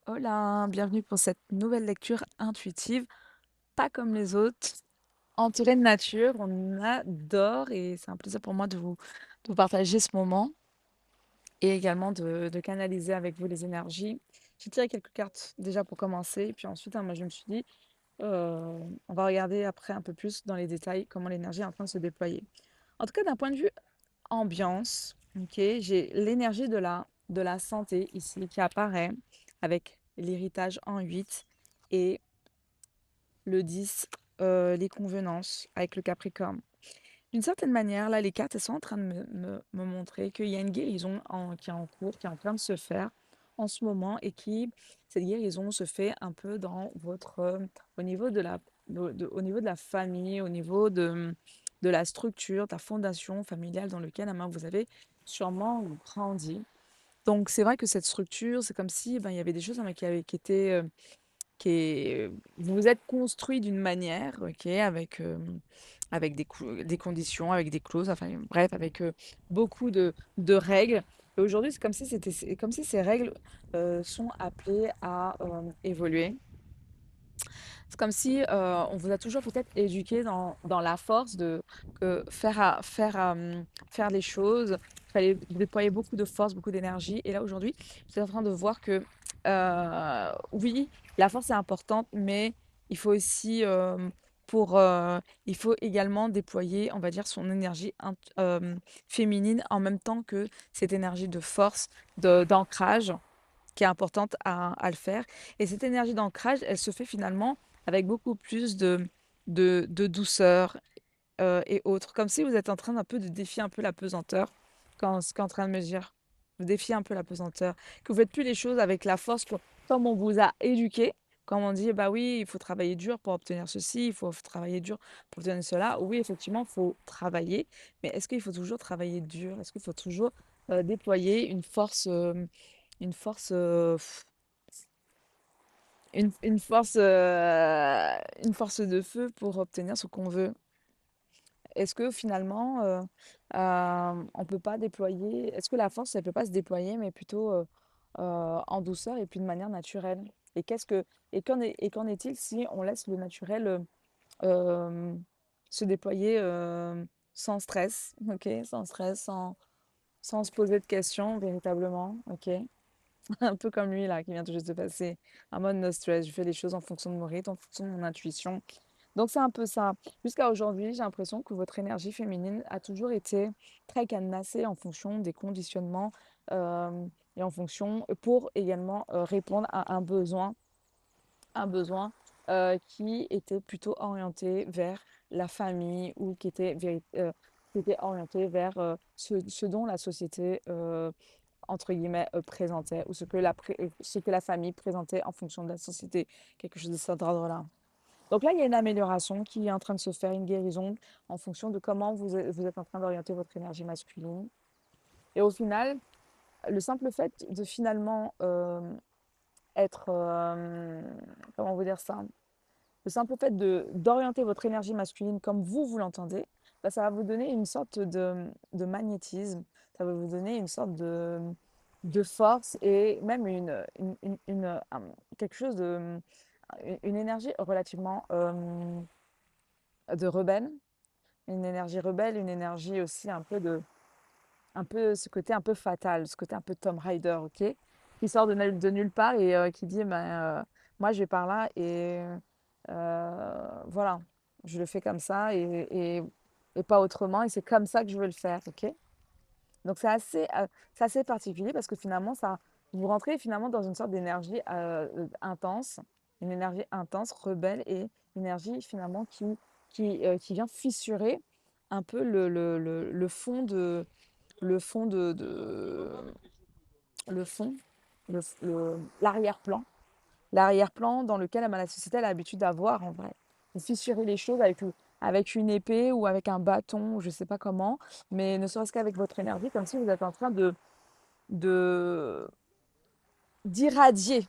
Hola, bienvenue pour cette nouvelle lecture intuitive, pas comme les autres, entourée de nature. On adore et c'est un plaisir pour moi de vous partager ce moment et également de canaliser avec vous les énergies. J'ai tiré quelques cartes déjà pour commencer, et puis ensuite, moi je me suis dit, on va regarder après un peu plus dans les détails comment l'énergie est en train de se déployer. En tout cas, d'un point de vue ambiance, ok, j'ai l'énergie de la santé ici qui apparaît avec l'héritage en 8 et le 10, les convenances avec le Capricorne. D'une certaine manière, là, les cartes elles sont en train de me montrer qu'il y a une guérison qui est en cours, qui est en train de se faire en ce moment et cette guérison se fait un peu dans au niveau de au niveau de la famille, au niveau de la structure, de la fondation familiale dans laquelle vous avez sûrement grandi. Donc, c'est vrai que cette structure, c'est comme si ben, il y avait des choses qui étaient vous vous êtes construit d'une manière, OK, avec des conditions, avec des clauses, enfin bref, avec, beaucoup de règles et aujourd'hui, c'est comme si ces règles, sont appelées à, évoluer. C'est comme si, on vous a toujours peut-être éduqué dans la force de que faire les choses, il fallait déployer beaucoup de force, beaucoup d'énergie et là, aujourd'hui, vous êtes en train de voir que, oui, la force est importante, mais il faut aussi, il faut également déployer, on va dire, son énergie féminine en même temps que cette énergie de force, d'ancrage qui est importante à le faire. Et cette énergie d'ancrage, elle se fait finalement avec beaucoup plus de douceur et autres. Comme si vous êtes en train d'un peu de défier un peu la pesanteur quand ce qu'est en train de me dire. Vous défiez un peu la pesanteur. Que vous faites plus les choses avec la force comme on vous a éduqué. Comme on dit, bah oui, il faut travailler dur pour obtenir ceci, il faut travailler dur pour obtenir cela. Oui, effectivement, il faut travailler. Mais est-ce qu'il faut toujours travailler dur? Est-ce qu'il faut toujours déployer une force, une force de feu pour obtenir ce qu'on veut. Est-ce que finalement, on peut pas déployer, est-ce que la force, elle peut pas se déployer, mais plutôt en douceur et puis de manière naturelle? Et qu'en est-il si on laisse le naturel euh, se déployer sans stress, ok, sans stress, sans se poser de questions véritablement, ok? Un peu comme lui là, qui vient tout juste de passer. Un mode no stress. Je fais les choses en fonction de mon rythme, en fonction de mon intuition. Donc c'est un peu ça. Jusqu'à aujourd'hui, j'ai l'impression que votre énergie féminine a toujours été très cadenassée en fonction des conditionnements et en fonction pour également répondre à un besoin qui était plutôt orienté vers la famille ou qui était orienté vers ce dont la société entre guillemets, présentait ou ce que la famille présentait en fonction de la société, quelque chose de cet ordre-là. Donc là, il y a une amélioration qui est en train de se faire, une guérison en fonction de comment vous êtes en train d'orienter votre énergie masculine. Et au final, le simple fait de finalement être, comment vous dire ça? Le simple fait d'orienter votre énergie masculine comme vous l'entendez, bah, ça va vous donner une sorte de magnétisme, ça va vous donner une sorte de force et même quelque chose une énergie relativement de rebelle, une énergie rebelle, une énergie aussi un peu ce côté un peu fatal, ce côté un peu Tom Rider, ok, qui sort de nulle part et qui dit, ben, moi je vais par là et voilà, je le fais comme ça et pas autrement et c'est comme ça que je veux le faire, ok. Donc c'est assez particulier parce que finalement, vous rentrez finalement dans une sorte d'énergie intense, une énergie intense, rebelle et une énergie finalement qui vient fissurer un peu le fond le fond le fond, l'arrière-plan, l'arrière-plan dans lequel la société a l'habitude d'avoir en vrai. Vous fissurez les choses avec une épée ou avec un bâton, je ne sais pas comment, mais ne serait-ce qu'avec votre énergie, comme si vous êtes en train de d'irradier,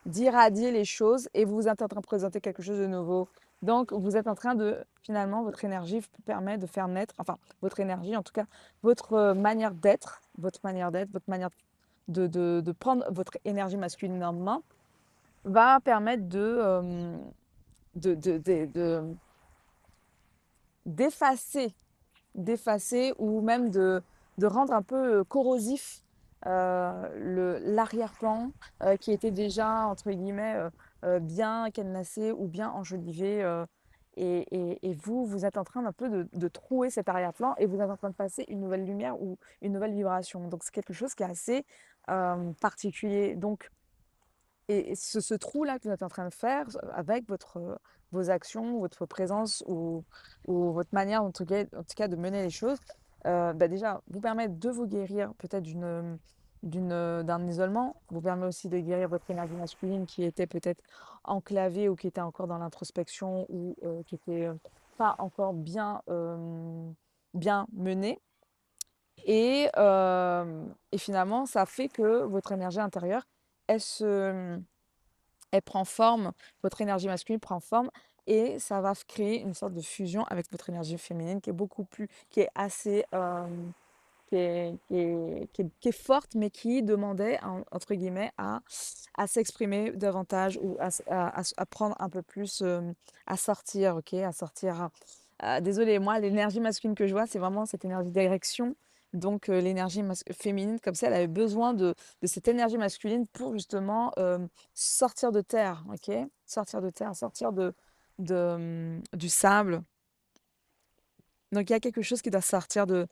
d'irradier les choses et vous êtes en train de présenter quelque chose de nouveau. Donc, vous êtes en train finalement, votre énergie vous permet de faire naître, enfin, votre énergie, en tout cas, votre manière d'être, votre manière de prendre votre énergie masculine en main, va permettre de d'effacer d'effacer ou même de rendre un peu corrosif l'arrière-plan qui était déjà, entre guillemets, bien cadenassé ou bien enjolivé. Et vous, vous êtes en train un peu de trouer cet arrière-plan et vous êtes en train de passer une nouvelle lumière ou une nouvelle vibration. Donc c'est quelque chose qui est assez particulier. Donc, et ce trou-là que vous êtes en train de faire avec vos actions, votre présence ou votre manière, en tout cas, de mener les choses, bah déjà, vous permet de vous guérir peut-être d'un isolement, vous permet aussi de guérir votre énergie masculine qui était peut-être enclavée ou qui était encore dans l'introspection ou qui était pas encore bien menée. Et finalement, ça fait que votre énergie intérieure, elle se, elle prend forme, votre énergie masculine prend forme et ça va créer une sorte de fusion avec votre énergie féminine qui est beaucoup plus, qui est assez, qui est forte, mais qui demandait, entre guillemets, à s'exprimer davantage ou à prendre un peu plus, à sortir, ok, à sortir. Désolée, moi, l'énergie masculine que je vois, c'est vraiment cette énergie d'érection. Donc, l'énergie féminine, comme ça, elle avait besoin de cette énergie masculine pour justement sortir de terre, ok? Sortir de terre, sortir du sable. Donc, il y a quelque chose qui doit sortir de,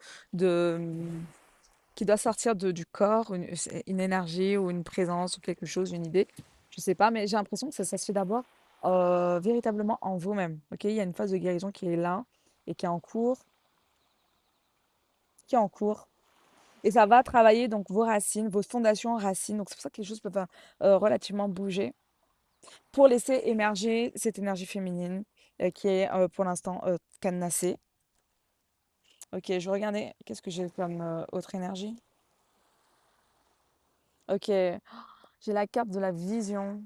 qui doit sortir du corps, une énergie ou une présence ou quelque chose, une idée. Je sais pas, mais j'ai l'impression que ça se fait d'abord véritablement en vous-même. Ok, il y a une phase de guérison qui est là et qui est en cours, qui est en cours. Et ça va travailler donc vos racines, vos fondations racines. Donc c'est pour ça que les choses peuvent relativement bouger pour laisser émerger cette énergie féminine qui est pour l'instant cadenassée. Ok, je vais regarder. Qu'est-ce que j'ai comme autre énergie? Ok, j'ai la carte de la vision.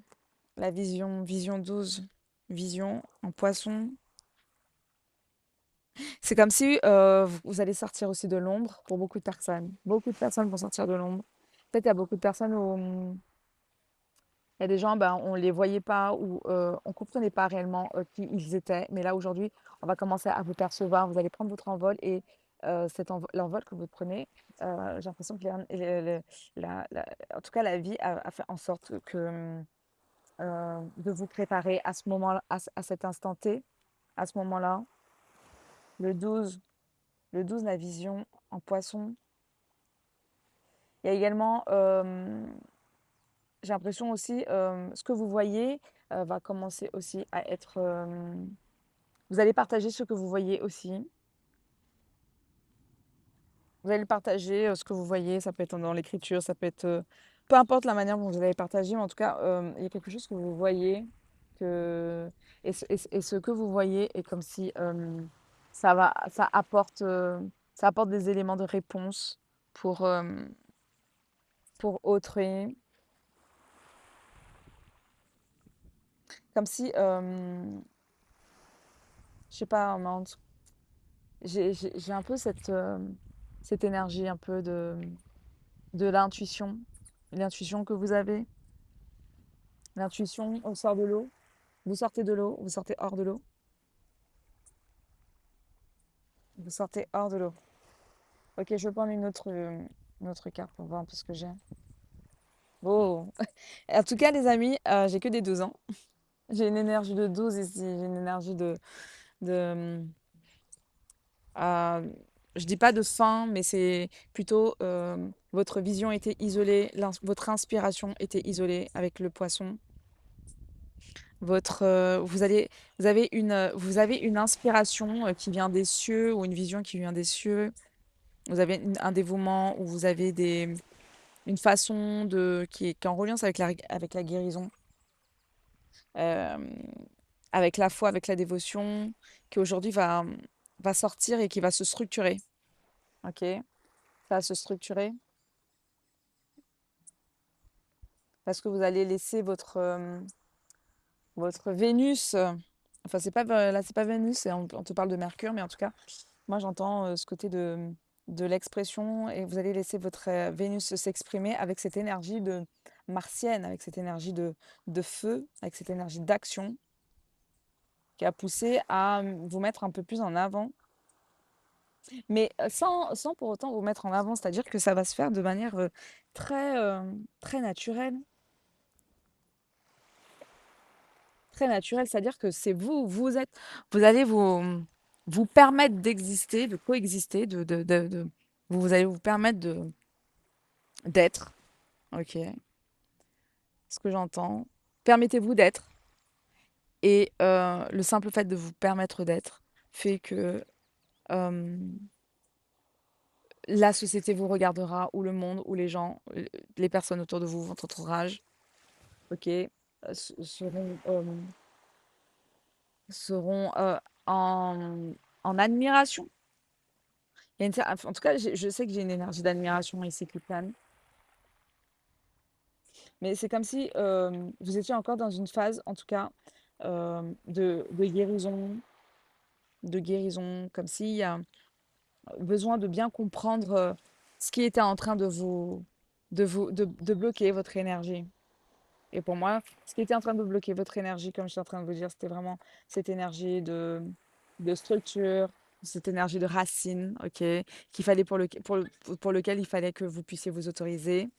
La vision, vision 12, vision en poisson. C'est comme si vous allez sortir aussi de l'ombre pour beaucoup de personnes. Beaucoup de personnes vont sortir de l'ombre. Peut-être il y a beaucoup de personnes où il y a des gens, ben, on ne les voyait pas ou on ne comprenait pas réellement qui ils étaient. Mais là, aujourd'hui, on va commencer à vous percevoir. Vous allez prendre votre envol et l'envol que vous prenez, j'ai l'impression que en tout cas, la vie a fait en sorte que de vous préparer à ce moment, à cet instant T, à ce moment-là. Le 12, le 12, la vision en poisson. Il y a également, j'ai l'impression aussi, ce que vous voyez va commencer aussi à être... vous allez partager ce que vous voyez aussi. Vous allez partager ce que vous voyez, ça peut être dans l'écriture, ça peut être... peu importe la manière dont vous allez partager, mais en tout cas, il y a quelque chose que vous voyez que... et ce que vous voyez est comme si ça ça apporte des éléments de réponse pour, euh, pour autrui. Comme si, je sais pas, j'ai un peu cette énergie un peu de l'intuition que vous avez. L'intuition, on sort de l'eau, vous sortez de l'eau, vous sortez hors de l'eau, vous sortez hors de l'eau. Ok, je vais prendre une autre carte pour voir un peu ce que j'ai. Oh! En tout cas, les amis, j'ai que des 12 ans. J'ai une énergie de 12 ici, j'ai une énergie de je dis pas de fin, mais c'est plutôt votre vision était isolée, votre inspiration était isolée avec le poisson. Votre, vous avez une inspiration qui vient des cieux ou une vision qui vient des cieux. Vous avez un dévouement ou vous avez une façon qui est en reliance avec la guérison, euh, avec la foi, avec la dévotion, qui aujourd'hui va sortir et qui va se structurer. Ok? Ça va se structurer parce que vous allez laisser votre Vénus. Enfin, c'est pas, là, c'est pas Vénus, on te parle de Mercure, mais en tout cas, moi, j'entends ce côté de l'expression et vous allez laisser votre Vénus s'exprimer avec cette énergie martienne, avec cette énergie de feu, avec cette énergie d'action, qui a poussé à vous mettre un peu plus en avant, mais sans pour autant vous mettre en avant. C'est-à-dire que ça va se faire de manière très, très naturelle. Très naturelle, c'est-à-dire que c'est vous, vous allez vous permettre d'exister, de coexister, vous allez vous permettre d'être, ok, ce que j'entends. Permettez-vous d'être. Et le simple fait de vous permettre d'être fait que euh, la société vous regardera, ou le monde, ou les gens, les personnes autour de vous, votre entourage, ok, seront en admiration. En tout cas, je sais que j'ai une énergie d'admiration ici qui plane. Mais c'est comme si vous étiez encore dans une phase, en tout cas, de guérison, comme s'il y a besoin de bien comprendre ce qui était en train de bloquer votre énergie. Et pour moi, ce qui était en train de bloquer votre énergie, comme je suis en train de vous dire, c'était vraiment cette énergie de structure, cette énergie de racine, ok, qu'il fallait pour lequel il fallait que vous puissiez vous autoriser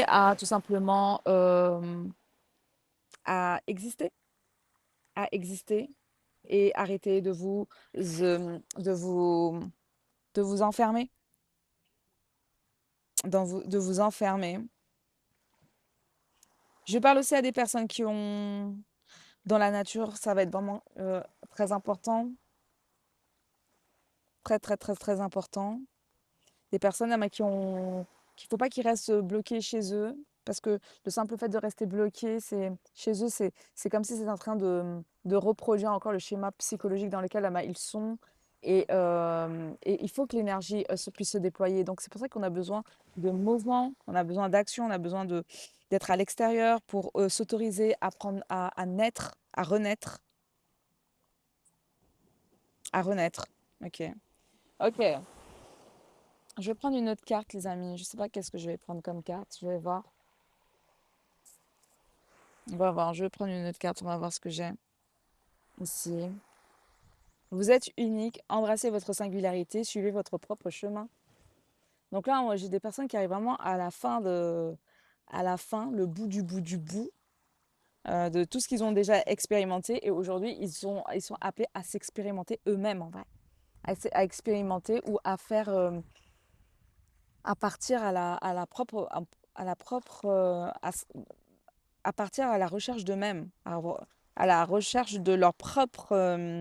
à tout simplement à exister, à exister et arrêter de vous, de vous enfermer, de vous enfermer. Je parle aussi à des personnes qui ont, dans la nature, ça va être vraiment très important, très, très, très, très important. Des personnes qu'il faut pas qu'ils restent bloqués chez eux, parce que le simple fait de rester bloqué, chez eux, c'est comme si c'était en train de reproduire encore le schéma psychologique dans lequel ils sont. Et il faut que l'énergie puisse se déployer. Donc c'est pour ça qu'on a besoin de mouvement, on a besoin d'action, on a besoin d'être à l'extérieur pour s'autoriser à prendre, à naître, à renaître, à renaître. Ok. Ok. Je vais prendre une autre carte, les amis. Je sais pas qu'est-ce que je vais prendre comme carte. Je vais voir. On va voir. Je vais prendre une autre carte. On va voir ce que j'ai ici. Vous êtes unique. Embrassez votre singularité. Suivez votre propre chemin. Donc là, moi, j'ai des personnes qui arrivent vraiment à la fin, le bout du bout du bout de tout ce qu'ils ont déjà expérimenté. Et aujourd'hui, ils sont appelés à s'expérimenter eux-mêmes, en vrai. À expérimenter ou à faire, à partir à la propre, à la propre, à partir à la recherche d'eux-mêmes, à la recherche de leurs propres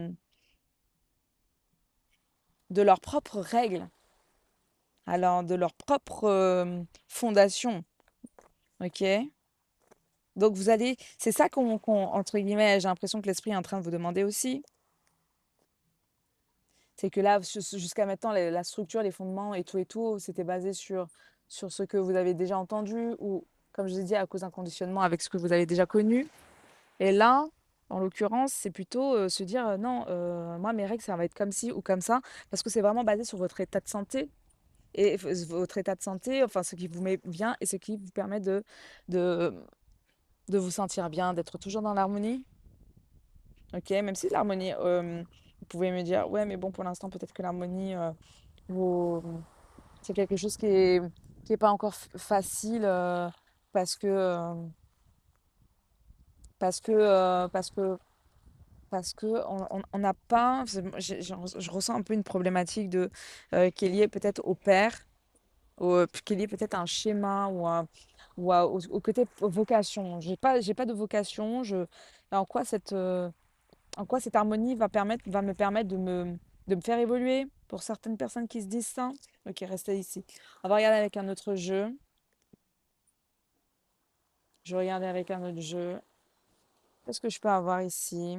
règles, alors de leur propre fondation, ok? Donc c'est ça entre guillemets, j'ai l'impression que l'esprit est en train de vous demander aussi. C'est que là, jusqu'à maintenant, la structure, les fondements et tout, c'était basé sur ce que vous avez déjà entendu ou, comme je l'ai dit, à cause d'un conditionnement avec ce que vous avez déjà connu. Et là, en l'occurrence, c'est plutôt se dire non, moi, mes règles, ça va être comme ci ou comme ça, parce que c'est vraiment basé sur votre état de santé et votre état de santé, enfin, ce qui vous met bien et ce qui vous permet de, de vous sentir bien, d'être toujours dans l'harmonie. Ok, même si l'harmonie, vous pouvez me dire, ouais, mais bon, pour l'instant, peut-être que l'harmonie, vous- c'est quelque chose qui est pas encore facile parce que, euh, parce que, euh, parce que parce que on n'a pas, je ressens un peu une problématique qui est liée peut-être au père, qui est liée peut-être à un schéma au côté vocation. J'ai pas de vocation. En quoi cette harmonie va me permettre de me faire évoluer pour certaines personnes qui se disent ça. Ok, restez ici. On va regarder avec un autre jeu. Je vais regarder avec un autre jeu. Qu'est-ce que je peux avoir ici?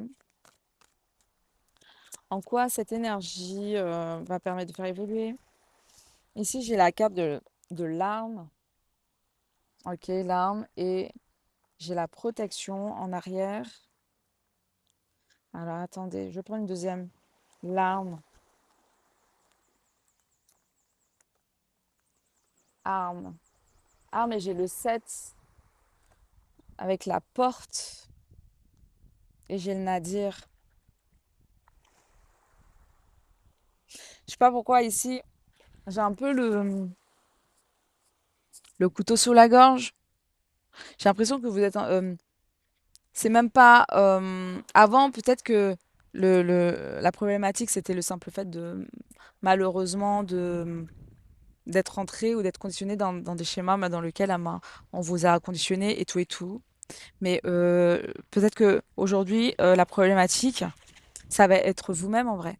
En quoi cette énergie va permettre de faire évoluer? Ici, j'ai la carte de l'arme. Ok, l'arme. Et j'ai la protection en arrière. Alors, attendez, je vais prendre une deuxième. L'arme. Arme. Ah, mais j'ai le 7 avec la porte et j'ai le Nadir. Je sais pas pourquoi ici, j'ai un peu le couteau sous la gorge. J'ai l'impression que vous êtes... c'est même pas... avant, peut-être que la problématique, c'était le simple fait de, malheureusement, d'être rentré ou d'être conditionné dans des schémas dans lesquels on vous a conditionné et tout et tout. Mais peut-être que aujourd'hui, la problématique, ça va être vous-même en vrai.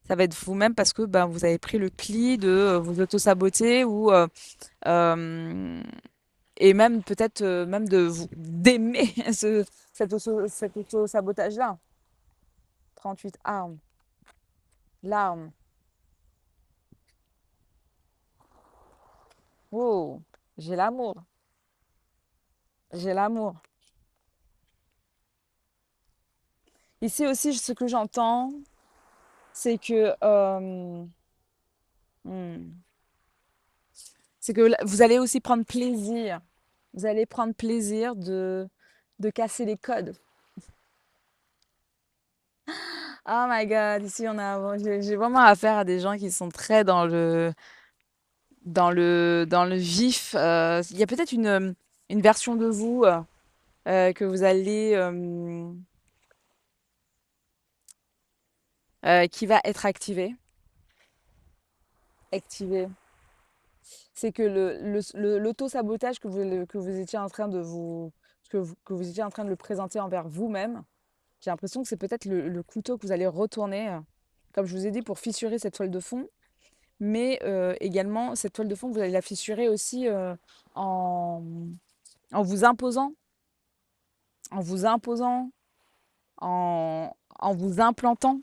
Ça va être vous-même parce que ben, vous avez pris le pli de vous auto-saboter ou euh, et même peut-être même de vous d'aimer cet auto-sabotage-là. 38 armes, larmes. Wow, j'ai l'amour, j'ai l'amour. Ici aussi, ce que j'entends, c'est que hmm, c'est que vous allez aussi prendre plaisir. Vous allez prendre plaisir de casser les codes. Oh my God, ici j'ai vraiment affaire à des gens qui sont très dans le vif. Il y a peut-être une version de vous que vous allez qui va être activée. Activée. C'est que l'auto-sabotage que vous étiez en train de que vous étiez en train de le présenter envers vous-même, j'ai l'impression que c'est peut-être le couteau que vous allez retourner, comme je vous ai dit, pour fissurer cette toile de fond. Mais également, cette toile de fond, vous allez la fissurer aussi en, en vous imposant, en vous imposant, en vous implantant.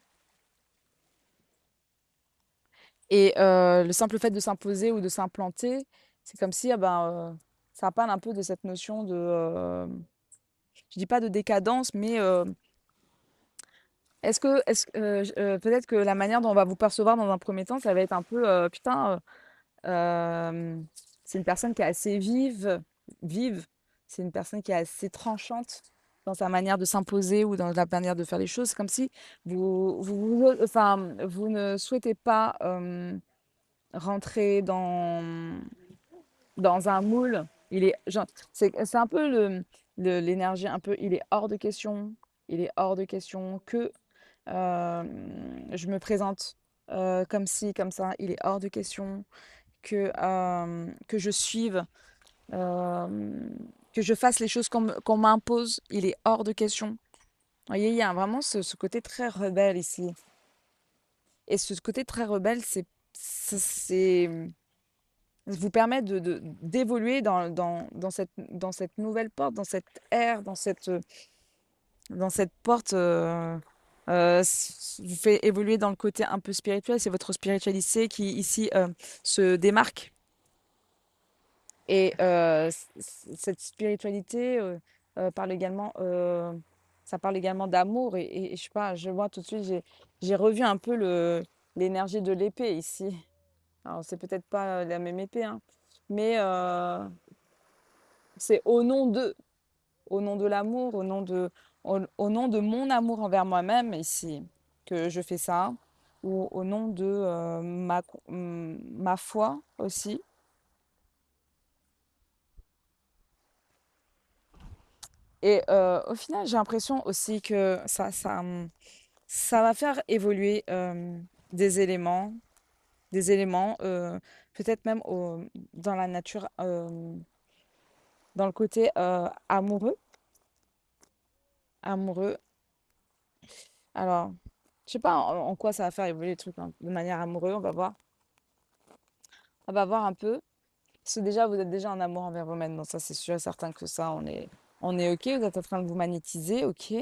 Et le simple fait de s'imposer ou de s'implanter, c'est comme si ça parle un peu de cette notion de, je dis pas de décadence, mais peut-être que la manière dont on va vous percevoir dans un premier temps, ça va être un peu, putain, euh, c'est une personne qui est assez vive, c'est une personne qui est assez tranchante dans sa manière de s'imposer ou dans la manière de faire les choses. C'est comme si vous ne souhaitez pas rentrer dans un moule. C'est un peu l'énergie, un peu, il est hors de question que euh, je me présente comme ci, comme ça. Il est hors de question que je suive, euh, que je fasse les choses qu'on m'impose. Il est hors de question. Vous voyez, il y a vraiment ce côté très rebelle ici. Et ce côté très rebelle, vous permet d'évoluer dans cette nouvelle porte, dans cette ère, dans cette porte. Vous fait évoluer dans le côté un peu spirituel. C'est votre spiritualité qui, ici, se démarque. Et cette spiritualité parle également, ça parle également d'amour. Et je sais pas, je vois tout de suite, j'ai revu un peu l'énergie de l'épée ici. Alors, c'est peut-être pas la même épée, hein, mais c'est au nom de l'amour, au nom de mon amour envers moi-même ici, que je fais ça, ou au nom de ma foi aussi. Et au final, j'ai l'impression aussi que ça va faire évoluer des éléments peut-être même dans la nature, dans le côté amoureux. Amoureux. Alors, je sais pas en quoi ça va faire évoluer les trucs hein, de manière amoureuse, on va voir. On va voir un peu. Parce que déjà, vous êtes déjà en amour envers vous-même, donc ça, c'est sûr et certain que ça, on est OK. Vous êtes en train de vous magnétiser, OK.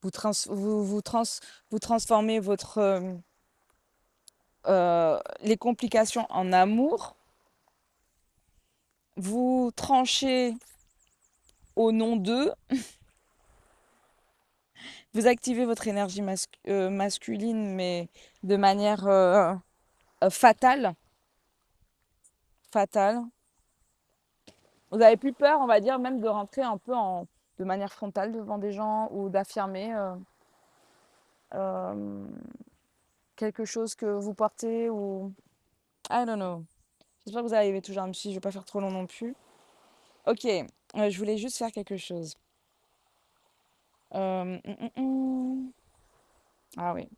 Vous, trans, vous, trans, vous transformez les complications en amour. Vous tranchez au nom d'eux. Vous activez votre énergie masculine, mais de manière fatale. Fatale. Vous avez plus peur, on va dire, même de rentrer un peu de manière frontale devant des gens ou d'affirmer euh, quelque chose que vous portez ou... I don't know. J'espère que vous arrivez toujours à me suivre, je vais pas faire trop long non plus. Ok, je voulais juste faire quelque chose. Euh, hum, hum, hum. Ah oui,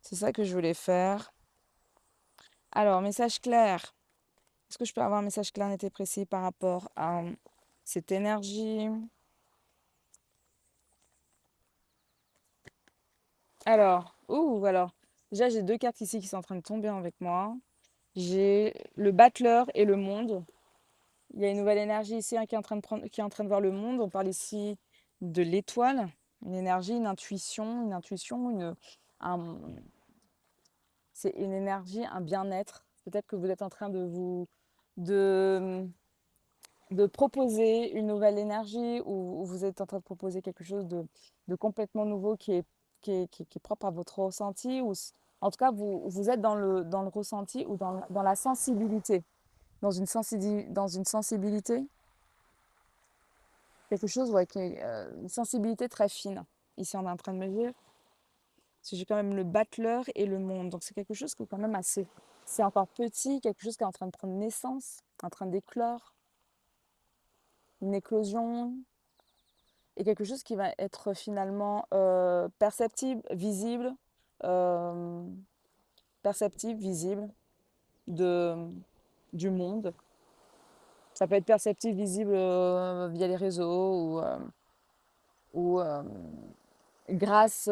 c'est ça que je voulais faire. Alors, message clair. Est-ce que je peux avoir un message clair, net et précis par rapport à cette énergie? Alors, déjà j'ai deux cartes ici qui sont en train de tomber avec moi. J'ai le battleur et le monde. Il y a une nouvelle énergie ici hein, qui est en train de voir le monde. On parle ici de l'étoile, une énergie, un- c'est une énergie, un bien-être. Peut-être que vous êtes en train de, de proposer une nouvelle énergie ou vous êtes en train de proposer quelque chose de complètement nouveau qui est propre à votre ressenti en tout cas vous êtes dans le ressenti ou dans la sensibilité, dans une sensibilité, quelque chose ouais, qui est une sensibilité très fine. Ici on est en train de me dire, parce que j'ai quand même le battleur et le monde, donc c'est quelque chose qui est quand même assez, c'est encore petit, quelque chose qui est en train de prendre naissance, en train d'éclore, une éclosion, et quelque chose qui va être finalement euh, perceptible, visible de, du monde. Ça peut être perceptible, visible via les réseaux ou grâce,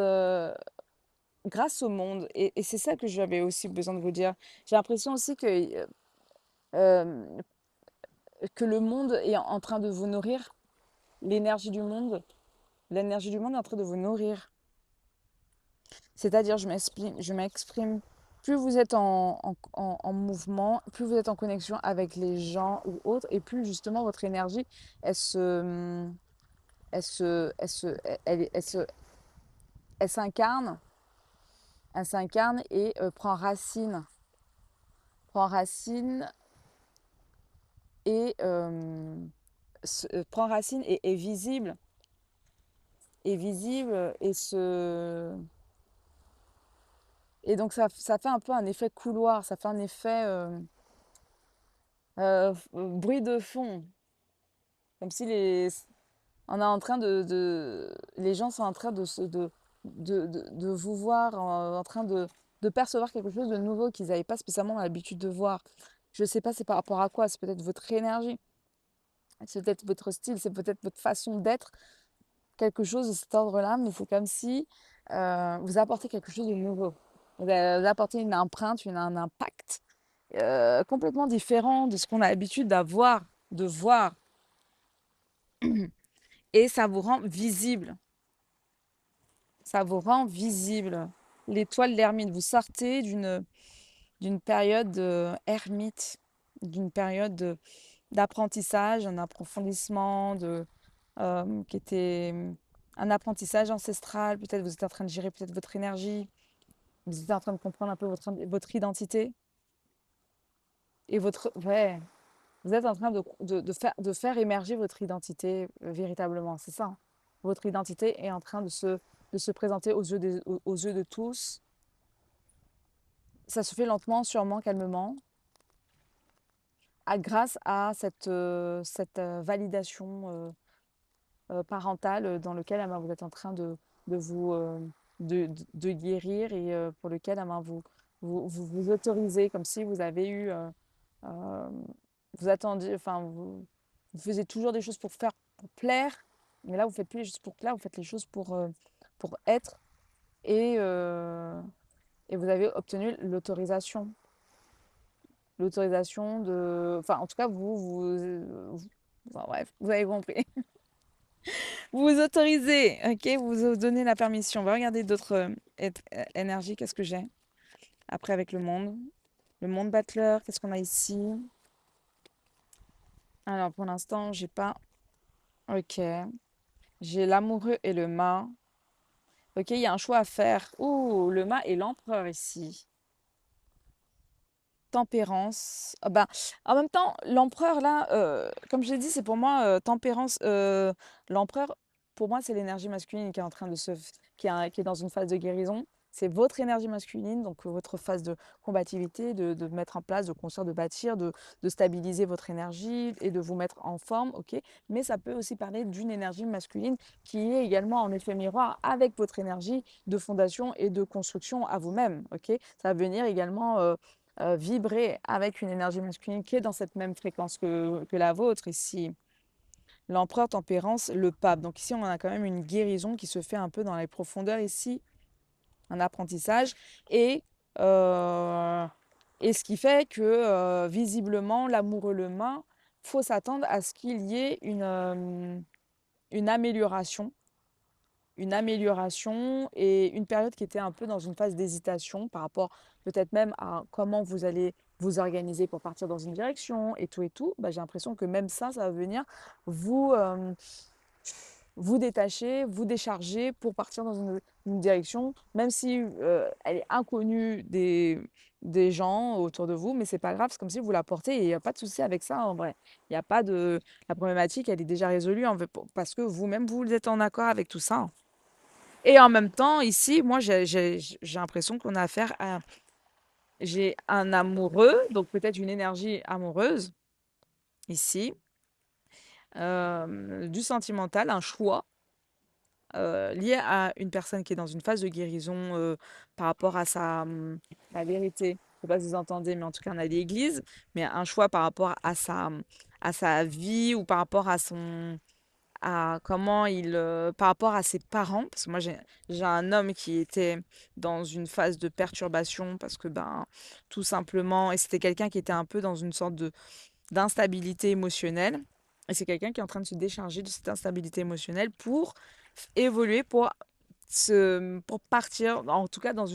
grâce au monde. Et c'est ça que j'avais aussi besoin de vous dire. J'ai l'impression aussi euh, que le monde est en train de vous nourrir, l'énergie du monde. L'énergie du monde est en train de vous nourrir. C'est-à-dire, je m'exprime, plus vous êtes en mouvement, plus vous êtes en connexion avec les gens ou autres, et plus justement votre énergie, elle se, elle se, elle se, elle se, elle s'incarne, elle s'incarne et prend racine et prend racine et est visible et donc ça fait un peu un effet couloir, ça fait un effet bruit de fond. Comme si on est en train les gens sont en train de vous voir, en train de percevoir quelque chose de nouveau qu'ils n'avaient pas spécialement l'habitude de voir. Je ne sais pas c'est par rapport à quoi, c'est peut-être votre énergie, c'est peut-être votre style, c'est peut-être votre façon d'être, quelque chose de cet ordre-là, mais c'est comme si vous apportez quelque chose de nouveau. Vous apportez une empreinte, un impact complètement différent de ce qu'on a l'habitude d'avoir, de voir, et ça vous rend visible. Ça vous rend visible. L'étoile l'ermite, vous sortez d'une période ermite, d'une période d'apprentissage, un approfondissement qui était un apprentissage ancestral. Peut-être vous êtes en train de gérer peut-être votre énergie, vous êtes en train de comprendre un peu votre identité et ouais, vous êtes en train de faire émerger votre identité véritablement, c'est ça, hein. Votre identité est en train de se présenter aux yeux de tous. Ça se fait lentement, sûrement, calmement, grâce à cette validation parentale dans lequel vous êtes en train de vous de guérir et pour lequel vous autorisez comme si vous avez eu euh, vous attendiez enfin vous faisiez toujours des choses pour plaire, mais là vous faites plus les choses pour plaire, vous faites les choses pour être et, euh, et vous avez obtenu l'autorisation de enfin en tout cas enfin, bref vous avez compris. Vous vous autorisez, ok? Vous vous donnez la permission. On va regarder d'autres énergies. Qu'est-ce que j'ai? Après, avec le monde. Le monde battleur, qu'est-ce qu'on a ici? Alors, pour l'instant, j'ai pas. Ok. J'ai l'amoureux et le mât. Ok, il y a un choix à faire. Ouh, le mât et l'empereur ici. tempérance. Ah ben, en même temps, l'empereur, là, comme je l'ai dit, c'est pour moi, tempérance. L'empereur, pour moi, c'est l'énergie masculine qui est en train de qui est dans une phase de guérison. C'est votre énergie masculine, donc votre phase de combativité, de mettre en place, de construire, de bâtir, de stabiliser votre énergie et de vous mettre en forme, ok? Mais ça peut aussi parler d'une énergie masculine qui est également en effet miroir avec votre énergie de fondation et de construction à vous-même, ok? Ça va venir également vibrer avec une énergie masculine qui est dans cette même fréquence que la vôtre. Ici, l'empereur tempérance, le pape. Donc ici, on a quand même une guérison qui se fait un peu dans les profondeurs ici, un apprentissage. Et, euh, et ce qui fait que visiblement, l'amoureux le main, faut s'attendre à ce qu'il y ait une amélioration et une période qui était un peu dans une phase d'hésitation par rapport peut-être même à comment vous allez vous organiser pour partir dans une direction et tout et tout. Bah, j'ai l'impression que même ça va venir vous, vous détacher, vous décharger pour partir dans une direction, même si elle est inconnue des gens autour de vous, mais c'est pas grave, c'est comme si vous la portez et il n'y a pas de souci avec ça en vrai. Il n'y a pas de... La problématique, elle est déjà résolue parce que vous-même, vous êtes en accord avec tout ça. Et en même temps, ici, moi, j'ai l'impression qu'on a affaire à... J'ai un amoureux, donc peut-être une énergie amoureuse, ici, du sentimental, un choix lié à une personne qui est dans une phase de guérison par rapport à la vérité. Je sais pas si vous entendez, mais en tout cas, on a l'église, mais un choix par rapport à sa vie ou par rapport à comment par rapport à ses parents, parce que moi j'ai un homme qui était dans une phase de perturbation parce que ben tout simplement, et c'était quelqu'un qui était un peu dans une sorte de d'instabilité émotionnelle, et c'est quelqu'un qui est en train de se décharger de cette instabilité émotionnelle pour évoluer, pour partir, en tout cas dans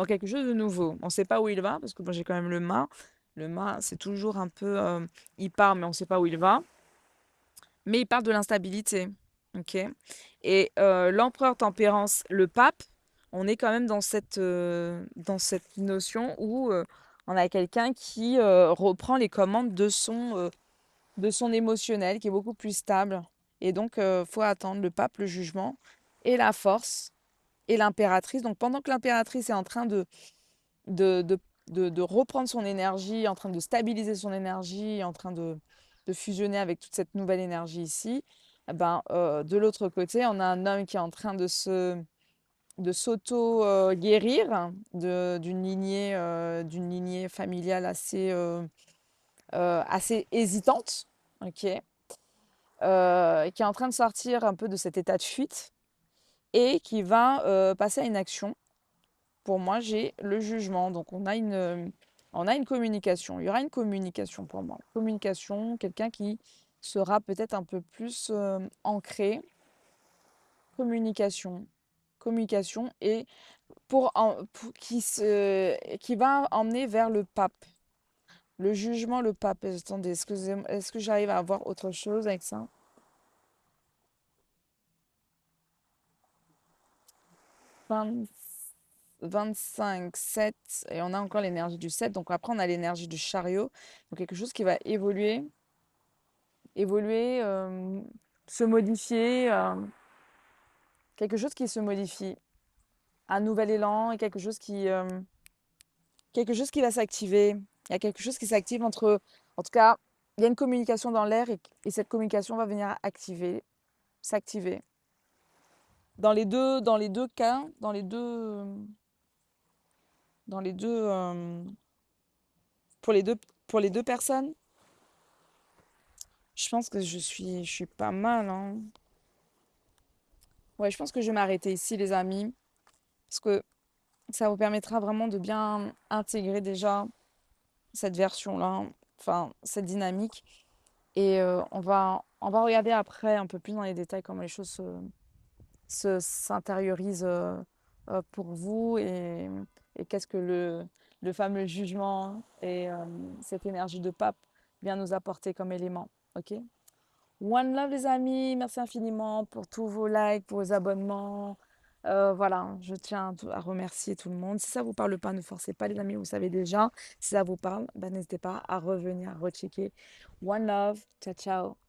quelque chose de nouveau. On ne sait pas où il va parce que moi j'ai quand même le mât. Le mât, c'est toujours un peu, il part, mais on ne sait pas où il va. Mais il parle de l'instabilité. Ok. Et l'empereur tempérance, le pape, on est quand même dans cette notion où on a quelqu'un qui reprend les commandes de son émotionnel, qui est beaucoup plus stable. Et donc, faut attendre le pape, le jugement, et la force, et l'impératrice. Donc, pendant que l'impératrice est en train de, de, de reprendre son énergie, en train de stabiliser son énergie, en train de fusionner avec toute cette nouvelle énergie ici, eh ben, de l'autre côté, on a un homme qui est en train de s'auto-guérir d'une lignée familiale assez hésitante, ok, qui est en train de sortir un peu de cet état de fuite et qui va passer à une action. Pour moi, j'ai le jugement. Donc, on a une communication. Il y aura une communication pour moi. Communication, quelqu'un qui sera peut-être un peu plus ancré. Communication. Communication et qui va emmener vers le pape. Le jugement, le pape. Attendez, est-ce que j'arrive à avoir autre chose avec ça? 20 25, 7, et on a encore l'énergie du 7. Donc après, on a l'énergie du chariot. Donc quelque chose qui va évoluer, se modifier, quelque chose qui se modifie. Un nouvel élan et quelque chose qui va s'activer. Il y a quelque chose qui s'active en tout cas, il y a une communication dans l'air et cette communication va venir s'activer. Dans les deux cas, dans les deux, pour les deux, pour les deux personnes, je pense que je suis pas mal, hein. Ouais, je pense que je vais m'arrêter ici, les amis, parce que ça vous permettra vraiment de bien intégrer déjà cette version-là, enfin, cette dynamique. Et on va regarder après un peu plus dans les détails comment les choses s'intériorisent pour vous et qu'est-ce que le fameux jugement et cette énergie de pape vient nous apporter comme élément. Ok? One love les amis, merci infiniment pour tous vos likes, pour vos abonnements. Voilà, hein, je tiens à remercier tout le monde. Si ça vous parle pas, ne forcez pas les amis, vous savez déjà. Si ça vous parle, bah, n'hésitez pas à revenir, à rechecker. One love, ciao, ciao.